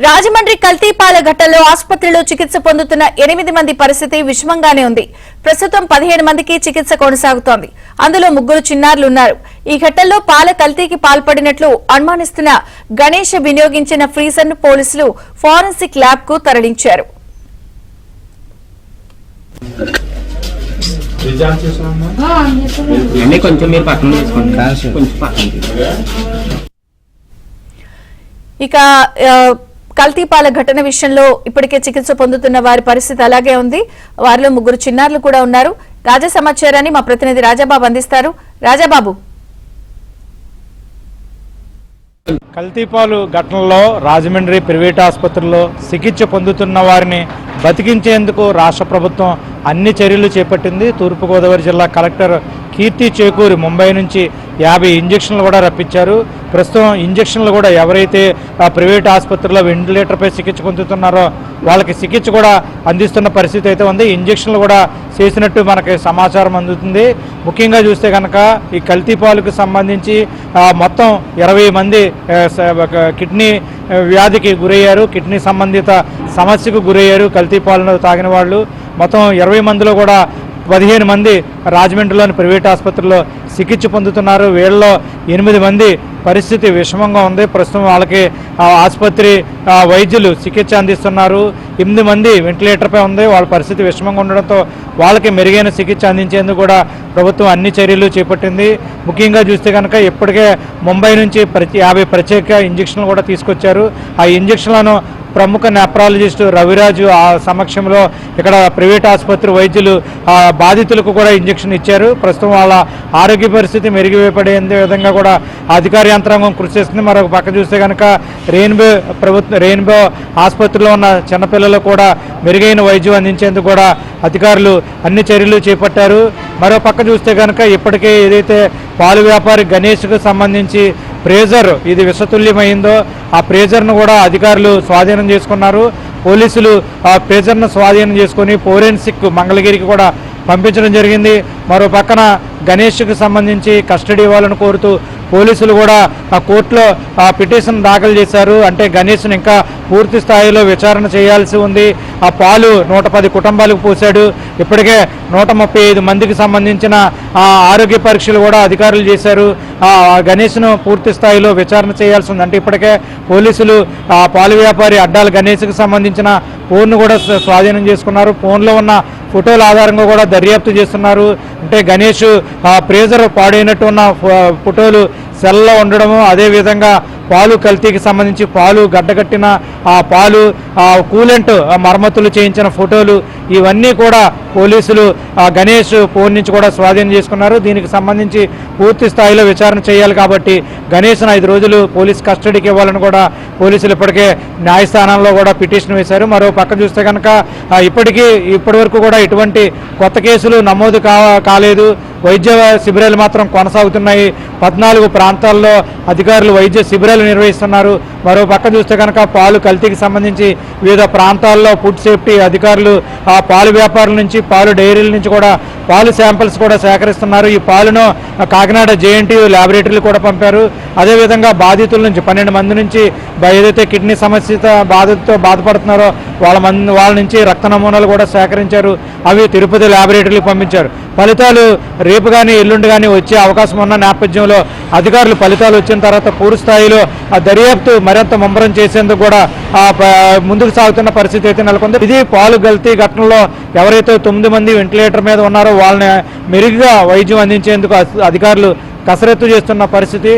రాజమండ్రి కల్తీపాల ఘట్టంలో ఆసుపత్రిలో చికిత్స పొందుతున్న 8 మంది పరిస్థితి విషమంగానే ఉంది. ప్రస్తుతం 17 మందికి చికిత్స కొనసాగుతోంది. అందులో 3 చిన్నారులు ఉన్నారు. ఈ ఘట్టంలో పాల కల్తీకి పాల్పడినట్లు అనుమానిస్తున్న గణేష్ వినియోగించిన ఫ్రీజర్ ను పోలీసులు ఫోరెన్సిక్ ల్యాబ్ కు తరలించారు. ఇక కల్తీపాల ఘటన విషయంలో ఇప్పటికే చికిత్స పొందుతున్న వారి పరిస్థితి అలాగే ఉంది. వారిలో 3 చిన్నారులు కూడా ఉన్నారు. తాజా సమాచారాన్ని మా ప్రతినిధి రాజాబాబు అందిస్తారు. రాజాబాబు, కల్తీపాలు ఘటనలో రాజమండ్రి ప్రైవేట్ ఆసుపత్రుల్లో చికిత్స పొందుతున్న వారిని బతికించేందుకు రాష్ట్ర ప్రభుత్వం అన్ని చర్యలు చేపట్టింది. తూర్పుగోదావరి జిల్లా కలెక్టర్ కీర్తి చేకూరి ముంబై నుంచి 50 ఇంజక్షన్లు కూడా రప్పించారు. ప్రస్తుతం ఇంజక్షన్లు కూడా ఎవరైతే ప్రైవేట్ ఆసుపత్రిలో వెంటిలేటర్పై చికిత్స పొందుతున్నారో వాళ్ళకి చికిత్స కూడా అందిస్తున్న పరిస్థితి అయితే ఉంది. ఇంజక్షన్లు కూడా చేసినట్టు మనకి సమాచారం అందుతుంది. ముఖ్యంగా చూస్తే కనుక ఈ కల్తీపాలకు సంబంధించి మొత్తం 20 మంది కిడ్నీ వ్యాధికి గురయ్యారు, కిడ్నీ సంబంధిత సమస్యకు గురయ్యారు. కల్తీపాలను తాగిన వాళ్ళు మొత్తం 20 మందిలో కూడా 15 మంది రాజమండ్రిలోని ప్రైవేట్ ఆసుపత్రిలో చికిత్స పొందుతున్నారు. వీళ్ళలో 8 మంది పరిస్థితి విషమంగా ఉంది. ప్రస్తుతం వాళ్ళకి ఆసుపత్రి వైద్యులు చికిత్స అందిస్తున్నారు. 8 మంది వెంటిలేటర్పై ఉంది. వాళ్ళ పరిస్థితి విషమంగా ఉండడంతో వాళ్ళకి మెరుగైన చికిత్స అందించేందుకు కూడా ప్రభుత్వం అన్ని చర్యలు చేపట్టింది. ముఖ్యంగా చూస్తే కనుక ఇప్పటికే ముంబై నుంచి 50 ప్రత్యేక ఇంజక్షన్లు కూడా తీసుకొచ్చారు. ఆ ఇంజక్షన్లను ప్రముఖ నెఫ్రాలజిస్టు రవిరాజు ఆ సమక్షంలో ఇక్కడ ప్రైవేట్ ఆసుపత్రి వైద్యులు బాధితులకు కూడా ఇంజక్షన్ ఇచ్చారు. ప్రస్తుతం వాళ్ళ ఆరోగ్య పరిస్థితి మెరుగుపడే విధంగా కూడా అధికార యంత్రాంగం కృషి చేస్తుంది. మరొక పక్క చూస్తే కనుక రెయిన్బో ఆసుపత్రిలో ఉన్న చిన్నపిల్లలకు కూడా మెరుగైన వైద్యం అందించేందుకు కూడా అధికారులు అన్ని చర్యలు చేపట్టారు. మరో పక్క చూస్తే కనుక ఇప్పటికే ఏదైతే పాలు వ్యాపారి గణేష్కు సంబంధించి ప్రేజర్ ఇది విషతుల్యమైందో ఆ ప్రేజర్ను కూడా అధికారులు స్వాధీనం చేసుకున్నారు. పోలీసులు ఆ ప్రేజర్ను స్వాధీనం చేసుకుని ఫోరెన్సిక్ మంగళగిరికి కూడా పంపించడం జరిగింది. మరో పక్కన గణేష్కు సంబంధించి కస్టడీ ఇవ్వాలని కోరుతూ పోలీసులు కూడా ఆ కోర్టులో పిటిషన్ దాఖలు చేశారు. అంటే గణేష్ను ఇంకా పూర్తి స్థాయిలో విచారణ చేయాల్సి ఉంది. ఆ పాలు 110 కుటుంబాలకు పోశాడు. ఇప్పటికే 135 మందికి సంబంధించిన ఆరోగ్య పరీక్షలు కూడా అధికారులు చేశారు. గణేష్ను పూర్తి స్థాయిలో విచారణ చేయాల్సి ఉంది. అంటే ఇప్పటికే పోలీసులు పాలు వ్యాపారి అడ్డాల గణేష్కి సంబంధించిన ఫోన్ను కూడా స్వాధీనం చేసుకున్నారు. ఫోన్లో ఉన్న ఫోటోల ఆధారంగా కూడా దర్యాప్తు చేస్తున్నారు. అంటే గణేష్ ప్రేజర్ పాడైనట్టు ఉన్న ఫోటోలు సెల్లో ఉండడము, అదేవిధంగా పాలు కల్తీకి సంబంధించి పాలు గడ్డకట్టిన ఆ పాలు కూలెంట్ మరమ్మతులు చేయించిన ఫోటోలు ఇవన్నీ కూడా పోలీసులు గణేష్ ఫోన్ నుంచి కూడా స్వాధీనం చేసుకున్నారు. దీనికి సంబంధించి పూర్తి స్థాయిలో విచారణ చేయాలి కాబట్టి గణేష్ను 5 రోజులు పోలీస్ కస్టడీకి ఇవ్వాలని కూడా పోలీసులు ఇప్పటికే న్యాయస్థానంలో కూడా పిటిషన్ వేశారు. మరో పక్క చూస్తే కనుక ఇప్పటి వరకు కూడా ఎటువంటి కొత్త కేసులు నమోదు కాలేదు. వైద్య శిబిరాలు మాత్రం కొనసాగుతున్నాయి. 14 ప్రాంతాల్లో అధికారులు వైద్య శిబిరాలు నిర్వహిస్తున్నారు. మరో పక్క చూస్తే కనుక పాలు కల్తీకి సంబంధించి వివిధ ప్రాంతాల్లో ఫుడ్ సేఫ్టీ అధికారులు ఆ పాలు వ్యాపారుల నుంచి పాలు డైరీల నుంచి కూడా పాలు శాంపిల్స్ కూడా సేకరిస్తున్నారు. ఈ పాలను కాకినాడ జేఎన్టీయూ ల్యాబొరేటరీలు కూడా పంపారు. అదేవిధంగా బాధితుల నుంచి 12 మంది నుంచి ఏదైతే కిడ్నీ సమస్యతో బాధపడుతున్నారో వాళ్ళ నుంచి రక్త నమూనాలు కూడా సేకరించారు. అవి తిరుపతి ల్యాబొరేటరీలకు పంపించారు. ఫలితాలు రేపు కానీ ఎల్లుండి కానీ వచ్చే అవకాశం ఉన్న నేపథ్యంలో అధికారులు ఫలితాలు వచ్చిన తర్వాత పూర్తి స్థాయిలో ఆ దర్యాప్తు మరింత ముమ్మరం చేసేందుకు కూడా ముందుకు సాగుతున్న పరిస్థితి అయితే నెలకొంది. ఇది పాలు కల్తీ ఘటనలో ఎవరైతే 9 మంది వెంటిలేటర్ మీద ఉన్నారో వాళ్ళని మెరుగ్గా వైద్యం అందించేందుకు అధికారులు కసరత్తు చేస్తున్న పరిస్థితి.